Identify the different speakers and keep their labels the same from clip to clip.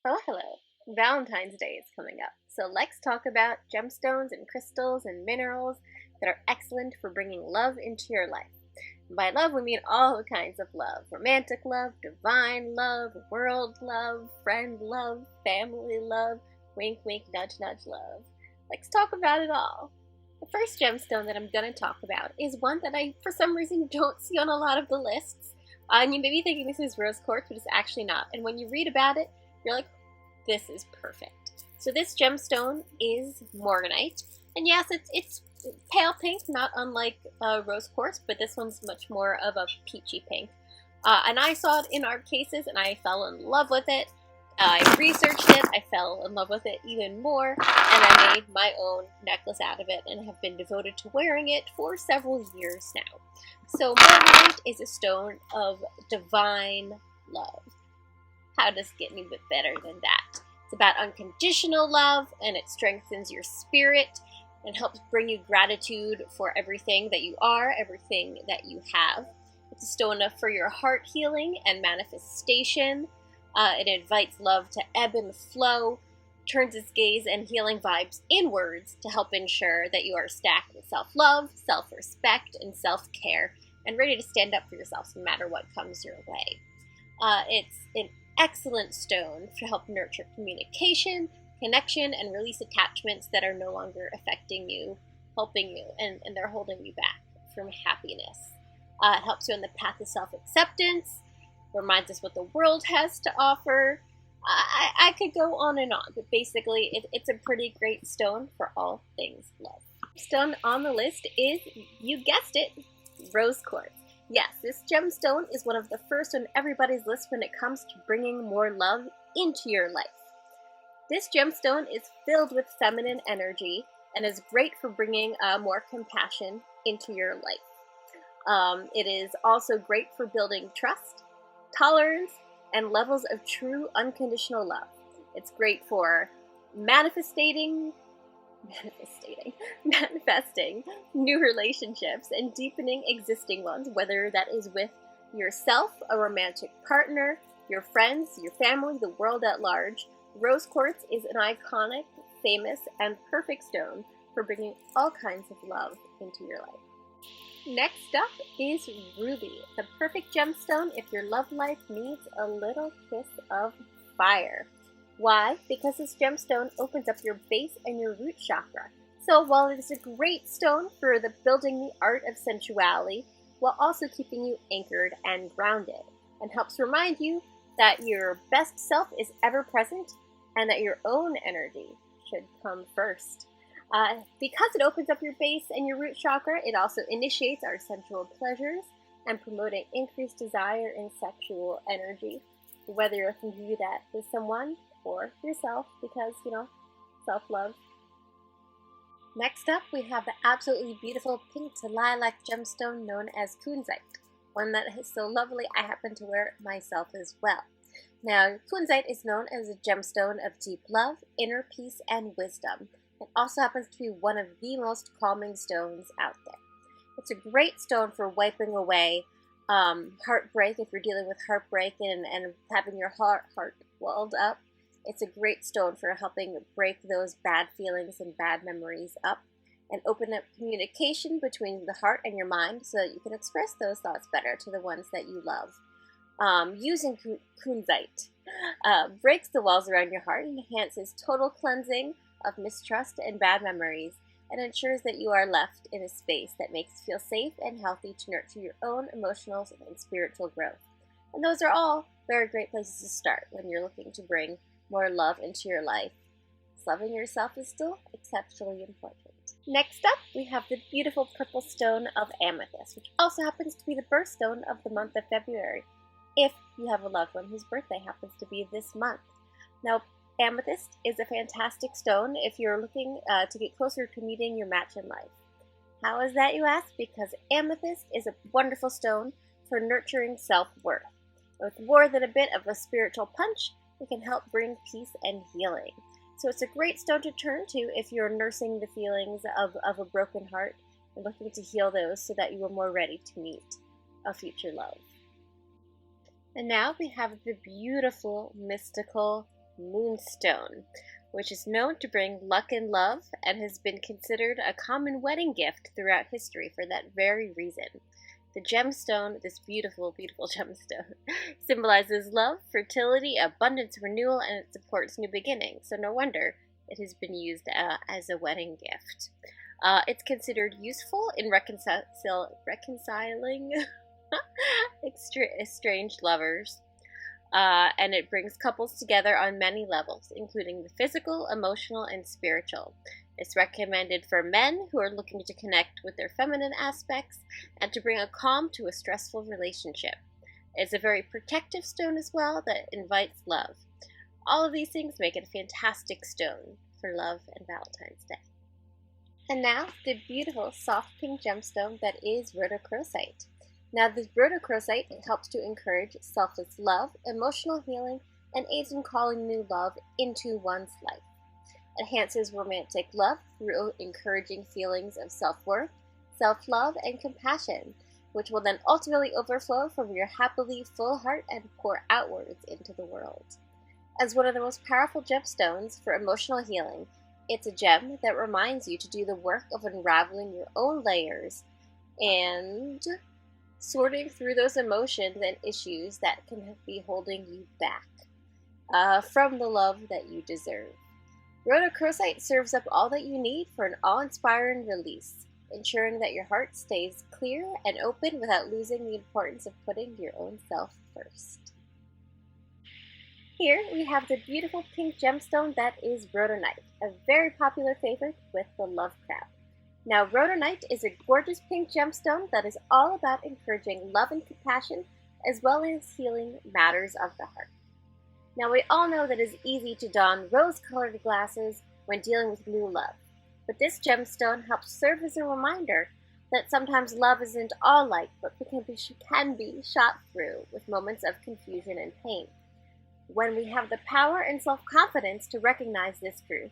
Speaker 1: Oh, hello. Valentine's Day is coming up, so let's talk about gemstones and crystals and minerals that are excellent for bringing love into your life. And by love, we mean all kinds of love: romantic love, divine love, world love, friend love, family love, wink, wink, nudge, nudge love. Let's talk about it all. The first gemstone that I'm going to talk about is one that I, for some reason, don't see on a lot of the lists. And you may be thinking this is rose quartz, but it's actually not. And when you read about it, you're like, this is perfect. So this gemstone is Morganite, and yes, it's pale pink, not unlike rose quartz, but this one's much more of a peachy pink. And I saw it in art cases, and I fell in love with it. I researched it, I fell in love with it even more, and I made my own necklace out of it and have been devoted to wearing it for several years now. So Morganite is a stone of divine love. How does it get any bit better than that? It's about unconditional love, and it strengthens your spirit and helps bring you gratitude for everything that you are, everything that you have. It's a stone for your heart healing and manifestation. It invites love to ebb and flow, turns its gaze and healing vibes inwards to help ensure that you are stacked with self-love, self-respect, and self-care, and ready to stand up for yourself no matter what comes your way. It's an excellent stone to help nurture communication, connection, and release attachments that are no longer affecting you, helping you, and they're holding you back from happiness. It helps you on the path of self-acceptance, reminds us what the world has to offer. I could go on and on, but basically it's a pretty great stone for all things love. Stone on the list is, you guessed it, rose quartz. Yes, this gemstone is one of the first on everybody's list when it comes to bringing more love into your life. This gemstone is filled with feminine energy and is great for bringing more compassion into your life. It is also great for building trust, tolerance, and levels of true unconditional love. It's great for manifesting new relationships and deepening existing ones, whether that is with yourself, a romantic partner, your friends, your family, the world at large. Rose quartz is an iconic, famous, and perfect stone for bringing all kinds of love into your life. Next up is ruby, the perfect gemstone if your love life needs a little kiss of fire. Why? Because this gemstone opens up your base and your root chakra. So while it is a great stone for building the art of sensuality, while also keeping you anchored and grounded, and helps remind you that your best self is ever present and that your own energy should come first. Because it opens up your base and your root chakra, it also initiates our sensual pleasures and promoting increased desire in sexual energy, whether you're looking to do that with someone or yourself, because, self-love. Next up, we have the absolutely beautiful pink to lilac gemstone known as Kunzite, one that is so lovely I happen to wear it myself as well. Now, Kunzite is known as a gemstone of deep love, inner peace, and wisdom. It also happens to be one of the most calming stones out there. It's a great stone for wiping away heartbreak if you're dealing with heartbreak and having your heart walled up. It's a great stone for helping break those bad feelings and bad memories up and open up communication between the heart and your mind so that you can express those thoughts better to the ones that you love. Using Kunzite breaks the walls around your heart and enhances total cleansing of mistrust and bad memories, and ensures that you are left in a space that makes you feel safe and healthy to nurture your own emotional and spiritual growth. And those are all very great places to start when you're looking to bring more love into your life. Loving yourself is still exceptionally important. Next up, we have the beautiful purple stone of Amethyst, which also happens to be the birthstone of the month of February, if you have a loved one whose birthday happens to be this month. Now, Amethyst is a fantastic stone if you're looking to get closer to meeting your match in life. How is that, you ask? Because amethyst is a wonderful stone for nurturing self-worth. With more than a bit of a spiritual punch, it can help bring peace and healing. So it's a great stone to turn to if you're nursing the feelings of a broken heart and looking to heal those so that you are more ready to meet a future love. And now we have the beautiful, mystical Moonstone, which is known to bring luck and love and has been considered a common wedding gift throughout history for that very reason. The gemstone, this beautiful, beautiful gemstone, symbolizes love, fertility, abundance, renewal, and it supports new beginnings. So no wonder it has been used as a wedding gift. It's considered useful in reconciling estranged lovers, and it brings couples together on many levels, including the physical, emotional, and spiritual. It's recommended for men who are looking to connect with their feminine aspects and to bring a calm to a stressful relationship. It's a very protective stone as well that invites love. All of these things make it a fantastic stone for love and Valentine's Day. And now, the beautiful soft pink gemstone that is Rhodochrosite. Now, this Rhodochrosite helps to encourage selfless love, emotional healing, and aids in calling new love into one's life. Enhances romantic love through encouraging feelings of self-worth, self-love, and compassion, which will then ultimately overflow from your happily full heart and pour outwards into the world. As one of the most powerful gemstones for emotional healing, it's a gem that reminds you to do the work of unraveling your own layers and sorting through those emotions and issues that can be holding you back from the love that you deserve. Rhodochrosite serves up all that you need for an awe-inspiring release, ensuring that your heart stays clear and open without losing the importance of putting your own self first. Here we have the beautiful pink gemstone that is Rhodonite, a very popular favorite with the love crowd. Now, Rhodonite is a gorgeous pink gemstone that is all about encouraging love and compassion, as well as healing matters of the heart. Now, we all know that it is easy to don rose-colored glasses when dealing with new love, but this gemstone helps serve as a reminder that sometimes love isn't all light, but can be shot through with moments of confusion and pain. When we have the power and self-confidence to recognize this truth,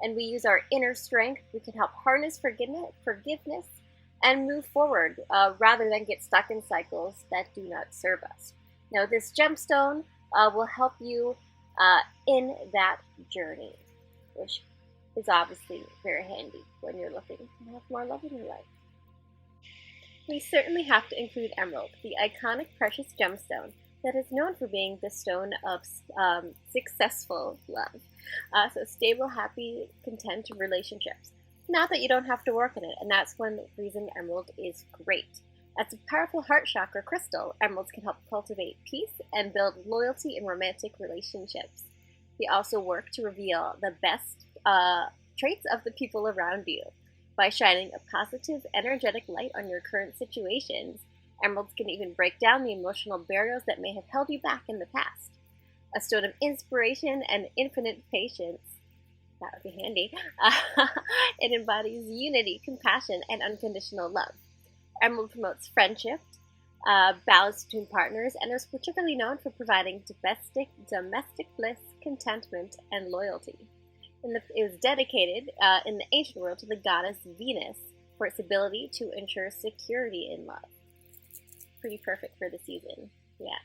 Speaker 1: and we use our inner strength, we can help harness forgiveness and move forward rather than get stuck in cycles that do not serve us. Now, this gemstone will help you in that journey, which is obviously very handy when you're looking to have more love in your life. We certainly have to include emerald, the iconic precious gemstone that is known for being the stone of successful love. So stable, happy, content relationships. Not that you don't have to work on it, and that's one reason emerald is great. As a powerful heart chakra crystal, emeralds can help cultivate peace and build loyalty in romantic relationships. They also work to reveal the best traits of the people around you. By shining a positive, energetic light on your current situations, emeralds can even break down the emotional barriers that may have held you back in the past. A stone of inspiration and infinite patience, that would be handy. It embodies unity, compassion, and unconditional love. Emerald promotes friendship, balance between partners, and is particularly known for providing domestic bliss, contentment, and loyalty. It was dedicated in the ancient world to the goddess Venus for its ability to ensure security in love. Pretty perfect for the season, yeah.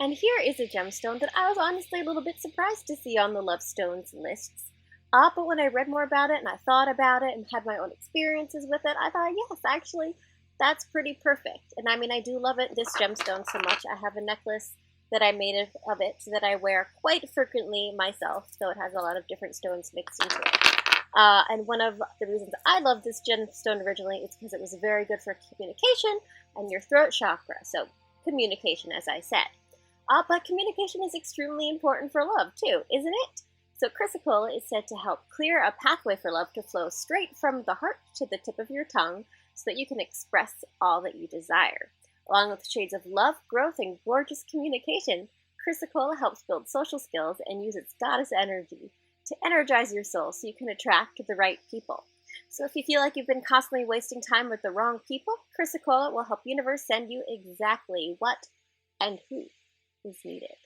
Speaker 1: And here is a gemstone that I was honestly a little bit surprised to see on the Love Stones lists. But when I read more about it and I thought about it and had my own experiences with it, I thought, yes, actually, that's pretty perfect. And I mean, I do love this gemstone so much. I have a necklace that I made of it that I wear quite frequently myself, so it has a lot of different stones mixed into it. And one of the reasons I love this gemstone originally is because it was very good for communication and your throat chakra. So communication, as I said. But communication is extremely important for love too, isn't it? So Chrysocolla is said to help clear a pathway for love to flow straight from the heart to the tip of your tongue so that you can express all that you desire. Along with shades of love, growth, and gorgeous communication, Chrysocolla helps build social skills and use its goddess energy to energize your soul so you can attract the right people. So if you feel like you've been constantly wasting time with the wrong people, Chrysocolla will help the universe send you exactly what and who is needed.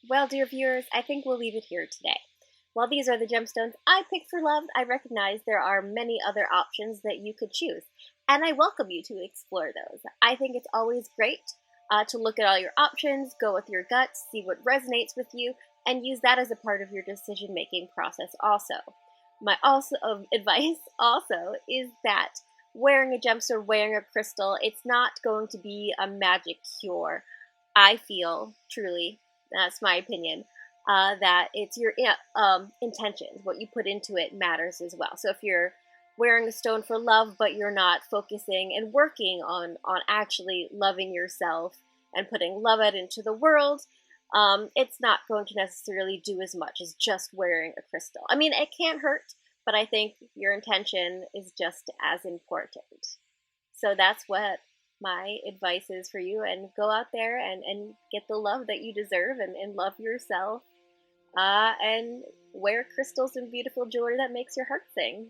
Speaker 1: Well, dear viewers, I think we'll leave it here today. While these are the gemstones I picked for love, I recognize there are many other options that you could choose, and I welcome you to explore those. I think it's always great to look at all your options, go with your guts, see what resonates with you, and use that as a part of your decision-making process also. My advice also is that wearing a gemstone, wearing a crystal, it's not going to be a magic cure. I feel, truly, that's my opinion, that it's your intentions. What you put into it matters as well. So if you're wearing a stone for love, but you're not focusing and working on actually loving yourself and putting love out into the world, it's not going to necessarily do as much as just wearing a crystal. I mean, it can't hurt, but I think your intention is just as important. So that's what my advice is for you. And go out there and get the love that you deserve, and love yourself, and wear crystals and beautiful jewelry that makes your heart sing.